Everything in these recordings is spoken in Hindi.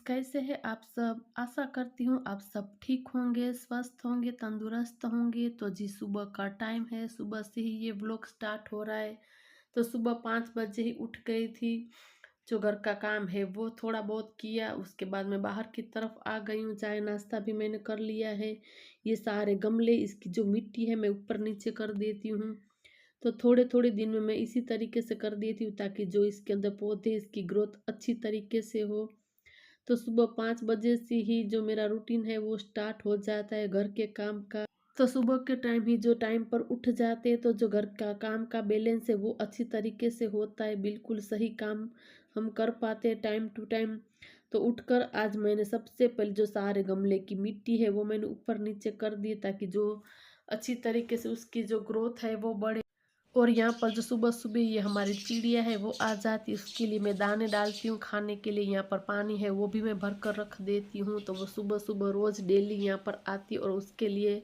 कैसे हैं आप सब? आशा करती हूँ आप सब ठीक होंगे, स्वस्थ होंगे, तंदुरुस्त होंगे। तो जी सुबह का टाइम है, सुबह से ही ये व्लॉग स्टार्ट हो रहा है। तो सुबह 5 बजे ही उठ गई थी। जो घर का काम है वो थोड़ा बहुत किया, उसके बाद मैं बाहर की तरफ आ गई हूँ। चाय नाश्ता भी मैंने कर लिया है। ये सारे गमले, इसकी जो मिट्टी है मैं ऊपर नीचे कर देती हूँ। तो थोड़े-थोड़े दिन में मैं इसी तरीके से कर देती हूँ ताकि जो इसके अंदर पौधे, इसकी ग्रोथ अच्छी तरीके से हो। तो सुबह 5 बजे से ही जो मेरा रूटीन है वो स्टार्ट हो जाता है घर के काम का। तो सुबह के टाइम ही जो टाइम पर उठ जाते हैं तो जो घर का काम का बैलेंस है वो अच्छी तरीके से होता है, बिल्कुल सही काम हम कर पाते हैं टाइम टू टाइम। तो उठकर आज मैंने सबसे पहले जो सारे गमले की मिट्टी है वो मैंने ऊपर नीचे कर दी ताकि जो अच्छी तरीके से उसकी जो ग्रोथ है वो बढ़े। और यहाँ पर जो सुबह-सुबह ये हमारी चिड़िया है वो आ जाती है, उसके लिए मैं दाने डालती हूँ खाने के लिए। यहाँ पर पानी है वो भी मैं भर कर रख देती हूँ। तो वो सुबह-सुबह रोज़ डेली यहाँ पर आती है और उसके लिए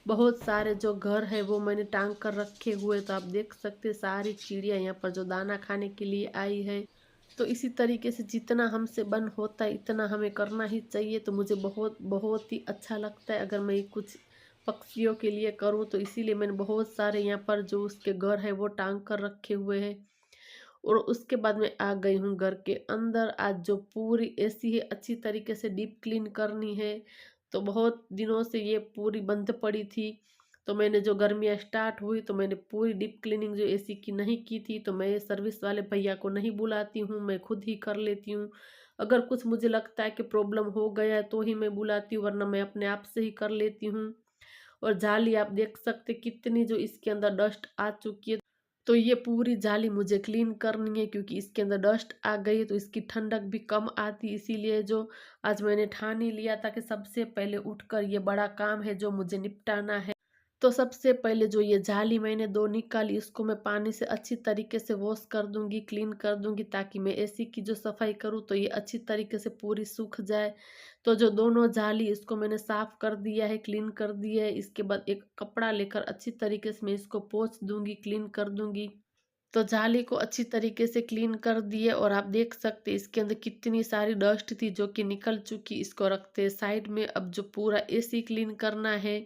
बहुत सारे जो घर है वो मैंने टांग कर रखे हुए। तो आप देख सकते हैं सारी चिड़िया यहाँ पर जो दाना खाने के लिए आई है। तो इसी तरीके से जितना हमसे बन होता है इतना हमें करना ही चाहिए। तो मुझे बहुत बहुत ही अच्छा लगता है अगर मैं कुछ पक्षियों के लिए करूँ, तो इसीलिए मैंने बहुत सारे यहाँ पर जो उसके घर है वो टांग कर रखे हुए हैं। और उसके बाद मैं आ गई हूँ घर के अंदर। आज जो पूरी एसी है अच्छी तरीके से डीप क्लीन करनी है। तो बहुत दिनों से ये पूरी बंद पड़ी थी। तो मैंने जो गर्मियाँ स्टार्ट हुई तो मैंने पूरी डीप क्लीनिंग जो एसी की नहीं की थी, तो मैं सर्विस वाले भैया को नहीं बुलाती हूँ, मैं खुद ही कर लेती हूँ। अगर कुछ मुझे लगता है कि प्रॉब्लम हो गया है तो ही मैं बुलाती हूँ, वरना मैं अपने आप से ही कर लेती हूँ। और जाली आप देख सकते कितनी जो इसके अंदर डस्ट आ चुकी है। तो ये पूरी जाली मुझे क्लीन करनी है क्योंकि इसके अंदर डस्ट आ गई है तो इसकी ठंडक भी कम आती, इसीलिए जो आज मैंने ठान ही लिया था कि सबसे पहले उठकर ये बड़ा काम है जो मुझे निपटाना है। तो सबसे पहले जो ये जाली मैंने 2 निकाली, इसको मैं पानी से अच्छी तरीके से वॉश कर दूंगी, क्लीन कर दूंगी ताकि मैं एसी की जो सफाई करूँ तो ये अच्छी तरीके से पूरी सूख जाए। तो जो दोनों जाली इसको मैंने साफ कर दिया है, क्लीन कर दिया है। इसके बाद एक कपड़ा लेकर अच्छी तरीके से मैं इसको पोंछ दूंगी, क्लीन कर दूंगी। तो जाली को अच्छी तरीके से क्लीन कर दिए और आप देख सकते हैं इसके अंदर कितनी सारी डस्ट थी जो कि निकल चुकी। इसको रखते हैं साइड में। अब जो पूरा एसी क्लीन करना है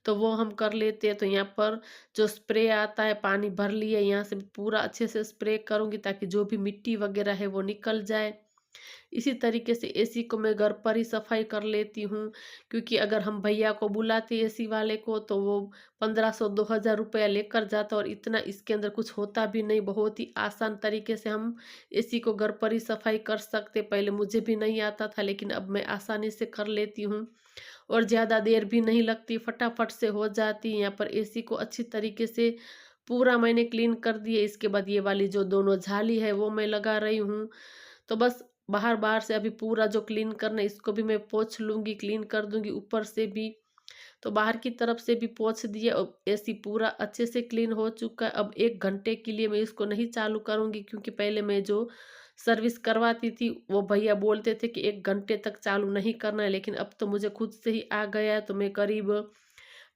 तो वो हम कर लेते हैं। तो यहाँ पर जो स्प्रे आता है, पानी भर लिया, यहाँ से पूरा अच्छे से स्प्रे करूँगी ताकि जो भी मिट्टी वगैरह है वो निकल जाए। इसी तरीके से एसी को मैं घर पर ही सफाई कर लेती हूँ क्योंकि अगर हम भैया को बुलाते एसी वाले को तो वो 1500-2000 रुपया लेकर जाता और इतना इसके अंदर कुछ होता भी नहीं। बहुत ही आसान तरीके से हम एसी को घर पर ही सफाई कर सकते। पहले मुझे भी नहीं आता था लेकिन अब मैं आसानी से कर लेती हूँ और ज़्यादा देर भी नहीं लगती, फटाफट से हो जाती है। यहाँ पर एसी को अच्छी तरीके से पूरा मैंने क्लीन कर दिया। इसके बाद ये वाली जो दोनों झाली है वो मैं लगा रही हूँ। तो बस बाहर-बाहर से अभी पूरा जो क्लीन करना है इसको भी मैं पोंछ लूँगी, क्लीन कर दूँगी ऊपर से भी। तो बाहर की तरफ से भी पोंछ दिया और एसी पूरा अच्छे से क्लीन हो चुका है। अब 1 घंटे के लिए मैं इसको नहीं चालू करूँगी क्योंकि पहले मैं जो सर्विस करवाती थी वो भैया बोलते थे कि 1 घंटे तक चालू नहीं करना है, लेकिन अब तो मुझे खुद से ही आ गया है। तो मैं करीब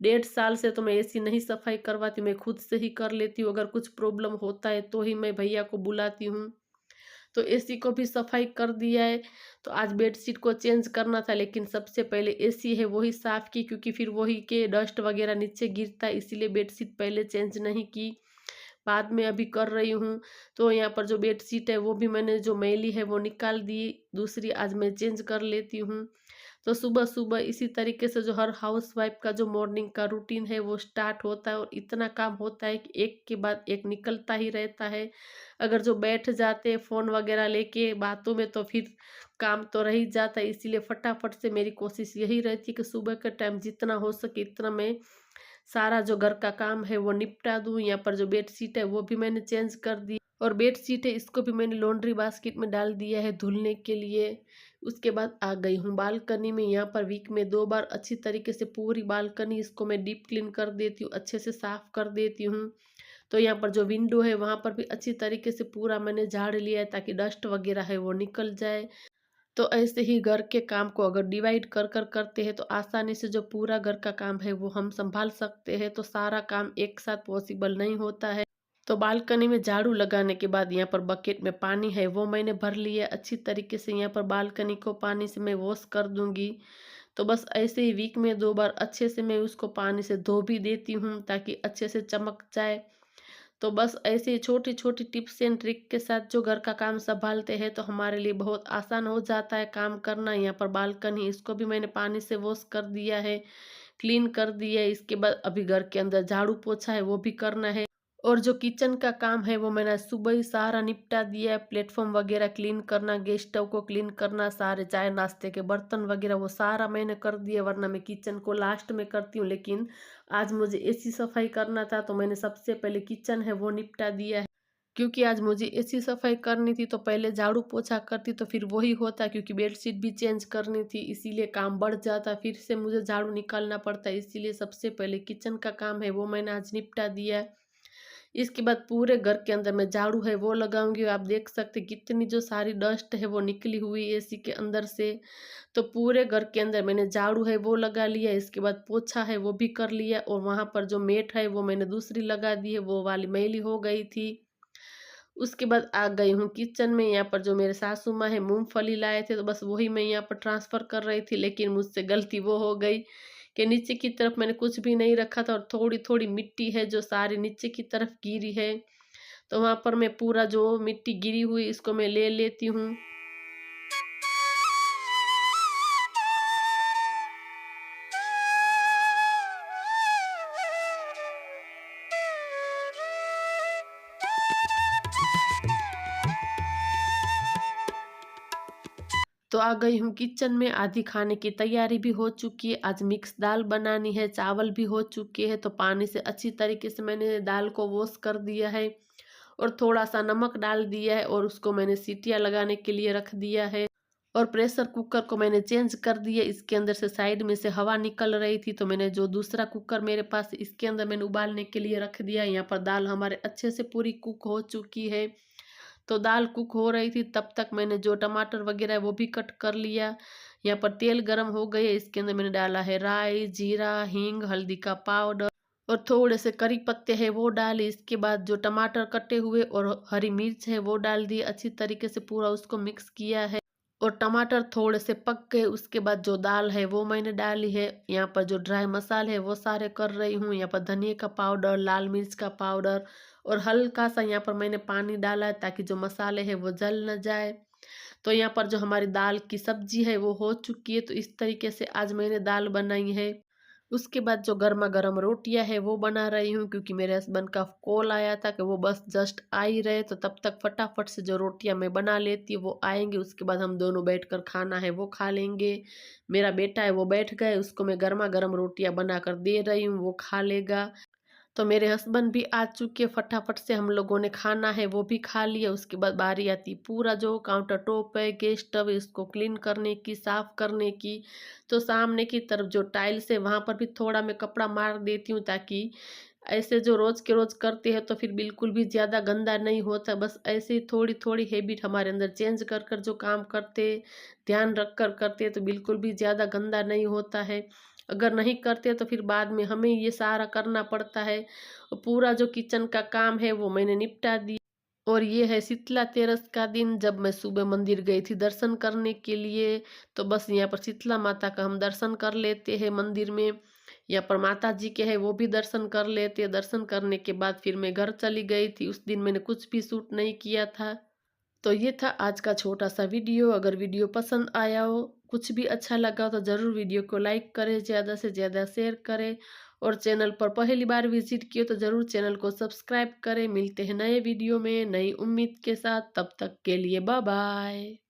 1.5 साल से तो मैं एसी नहीं सफाई करवाती, मैं खुद से ही कर लेती हूँ। अगर कुछ प्रॉब्लम होता है तो ही मैं भैया को बुलाती हूँ। तो एसी को भी सफाई कर दिया है। तो आज बेडशीट को चेंज करना था लेकिन सबसे पहले एसी है वही साफ़ की क्योंकि फिर वही के डस्ट वगैरह नीचे गिरता है, इसीलिए बेडशीट पहले चेंज नहीं की, बाद में अभी कर रही हूँ। तो यहाँ पर जो बेडशीट है वो भी मैंने जो मैली है वो निकाल दी, दूसरी आज मैं चेंज कर लेती हूँ। तो सुबह-सुबह इसी तरीके से जो हर हाउसवाइफ़ का जो मॉर्निंग का रूटीन है वो स्टार्ट होता है और इतना काम होता है कि एक के बाद एक निकलता ही रहता है। अगर जो बैठ जाते हैं फ़ोन वगैरह लेके बातों में तो फिर काम तो रह ही जाता है। इसीलिए फटाफट से मेरी कोशिश यही रहती है कि सुबह के टाइम जितना हो सके इतना मैं सारा जो घर का काम है वो निपटा दूँ। यहाँ पर जो बेडशीट है वो भी मैंने चेंज कर दी और बेडशीट है इसको भी मैंने लॉन्ड्री बास्केट में डाल दिया है धुलने के लिए। उसके बाद आ गई हूँ बालकनी में। यहाँ पर वीक में 2 बार अच्छी तरीके से पूरी बालकनी इसको मैं डीप क्लीन कर देती हूँ, अच्छे से साफ कर देती हूँ। तो यहाँ पर जो विंडो है वहाँ पर भी अच्छी तरीके से पूरा मैंने झाड़ लिया है ताकि डस्ट वगैरह है वो निकल जाए। तो ऐसे ही घर के काम को अगर डिवाइड कर कर करते हैं तो आसानी से जो पूरा घर का काम है वो हम संभाल सकते हैं। तो सारा काम एक साथ पॉसिबल नहीं होता है। तो बालकनी में झाड़ू लगाने के बाद यहाँ पर बकेट में पानी है वो मैंने भर लिया। अच्छी तरीके से यहाँ पर बालकनी को पानी से मैं वॉश कर दूंगी। तो बस ऐसे ही वीक में 2 बार अच्छे से मैं उसको पानी से धो भी देती हूँ ताकि अच्छे से चमक जाए। तो बस ऐसे ही छोटी-छोटी टिप्स एंड ट्रिक के साथ जो घर का काम सँभालते हैं तो हमारे लिए बहुत आसान हो जाता है काम करना। यहाँ पर बालकनी इसको भी मैंने पानी से वॉश कर दिया है, क्लीन कर दिया है। इसके बाद अभी घर के अंदर झाड़ू पोछा है वो भी करना है। और जो किचन का काम है वो मैंने सुबह ही सारा निपटा दिया है। प्लेटफॉर्म वगैरह क्लीन करना, गैस स्टोव को क्लीन करना, सारे चाय नाश्ते के बर्तन वगैरह वो सारा मैंने कर दिया, वरना मैं किचन को लास्ट में करती हूँ। लेकिन आज मुझे ऐसी सफाई करना था तो मैंने सबसे पहले किचन है वो निपटा दिया है। क्योंकि आज मुझे ऐसी सफाई करनी थी तो पहले झाड़ू पोछा करती तो फिर वही होता, क्योंकि बेडशीट भी चेंज करनी थी इसीलिए काम बढ़ जाता, फिर से मुझे झाड़ू निकालना पड़ता। इसीलिए सबसे पहले किचन का काम है वो मैंने आज निपटा दिया है। इसके बाद पूरे घर के अंदर मैं झाड़ू है वो लगाऊंगी। आप देख सकते हैं कितनी जो सारी डस्ट है वो निकली हुई है एसी के अंदर से। तो पूरे घर के अंदर मैंने झाड़ू है वो लगा लिया। इसके बाद पोछा है वो भी कर लिया और वहां पर जो मेट है वो मैंने दूसरी लगा दी है, वो वाली मैली हो गई थी। उसके बाद आ गई हूँ किचन में। यहाँ पर जो मेरे सासू माँ है मूंगफली लाए थे तो बस वही मैं यहाँ पर ट्रांसफ़र कर रही थी, लेकिन मुझसे गलती वो हो गई कि नीचे की तरफ मैंने कुछ भी नहीं रखा था और थोड़ी थोड़ी मिट्टी है जो सारी नीचे की तरफ गिरी है। तो वहाँ पर मैं पूरा जो मिट्टी गिरी हुई इसको मैं ले लेती हूँ। तो आ गई हूँ किचन में। आधी खाने की तैयारी भी हो चुकी है। आज मिक्स दाल बनानी है, चावल भी हो चुके हैं। तो पानी से अच्छी तरीके से मैंने दाल को वॉश कर दिया है और थोड़ा सा नमक डाल दिया है और उसको मैंने सीटियाँ लगाने के लिए रख दिया है। और प्रेशर कुकर को मैंने चेंज कर दिया। इसके अंदर से साइड में से हवा निकल रही थी तो मैंने जो दूसरा कुकर मेरे पास इसके अंदर मैंने उबालने के लिए रख दिया। यहाँ पर दाल हमारे अच्छे से पूरी कुक हो चुकी है। तो दाल कुक हो रही थी तब तक मैंने जो टमाटर वगैरह है वो भी कट कर लिया। यहाँ पर तेल गरम हो गए, इसके अंदर मैंने डाला है राई, जीरा, हींग, हल्दी का पाउडर और थोड़े से करी पत्ते हैं वो डाले। इसके बाद जो टमाटर कटे हुए और हरी मिर्च है वो डाल दी। अच्छी तरीके से पूरा उसको मिक्स किया है और टमाटर थोड़े से पक गए। उसके बाद जो दाल है वो मैंने डाली है। यहाँ पर जो ड्राई मसाले है वो सारे कर रही हूँ। यहाँ पर धनिया का पाउडर, लाल मिर्च का पाउडर और हल्का सा यहाँ पर मैंने पानी डाला है ताकि जो मसाले हैं वो जल न जाए। तो यहाँ पर जो हमारी दाल की सब्जी है वो हो चुकी है। तो इस तरीके से आज मैंने दाल बनाई है। उसके बाद जो गर्मा गर्म रोटियां है वो बना रही हूँ, क्योंकि मेरे हस्बैंड का कॉल आया था कि वो बस जस्ट आ ही रहे, तो तब तक फटाफट से जो रोटियां मैं बना लेती हूँ वो आएंगे। उसके बाद हम दोनों बैठकर खाना है वो खा लेंगे। मेरा बेटा है वो बैठ गए, उसको मैं गर्मा गर्म रोटियां बनाकर दे रही हूँ, वो खा लेगा। तो मेरे हस्बैंड भी आ चुके, फटाफट से हम लोगों ने खाना है वो भी खा लिया। उसके बाद बारी आती पूरा जो काउंटर टॉप है, गैस स्टव है, इसको क्लीन करने की, साफ करने की। तो सामने की तरफ जो टाइल्स है वहाँ पर भी थोड़ा मैं कपड़ा मार देती हूँ, ताकि ऐसे जो रोज़ के रोज़ करते हैं तो फिर बिल्कुल भी ज़्यादा गंदा नहीं होता। बस ऐसे ही थोड़ी थोड़ी हैबिट हमारे अंदर चेंज कर कर जो काम करते, ध्यान रख कर करते तो बिल्कुल भी ज़्यादा गंदा नहीं होता है। अगर नहीं करते तो फिर बाद में हमें ये सारा करना पड़ता है। और पूरा जो किचन का काम है वो मैंने निपटा दिया। और ये है शीतला तेरस का दिन, जब मैं सुबह मंदिर गई थी दर्शन करने के लिए। तो बस यहाँ पर शीतला माता का हम दर्शन कर लेते हैं मंदिर में। यहाँ पर माता जी के है वो भी दर्शन कर लेते हैं। दर्शन करने के बाद फिर मैं घर चली गई थी। उस दिन मैंने कुछ भी शूट नहीं किया था। तो ये था आज का छोटा सा वीडियो। अगर वीडियो पसंद आया हो, कुछ भी अच्छा लगा हो तो ज़रूर वीडियो को लाइक करें, ज़्यादा से ज़्यादा शेयर करें और चैनल पर पहली बार विजिट किए तो ज़रूर चैनल को सब्सक्राइब करें। मिलते हैं नए वीडियो में नई उम्मीद के साथ, तब तक के लिए बाय बाय।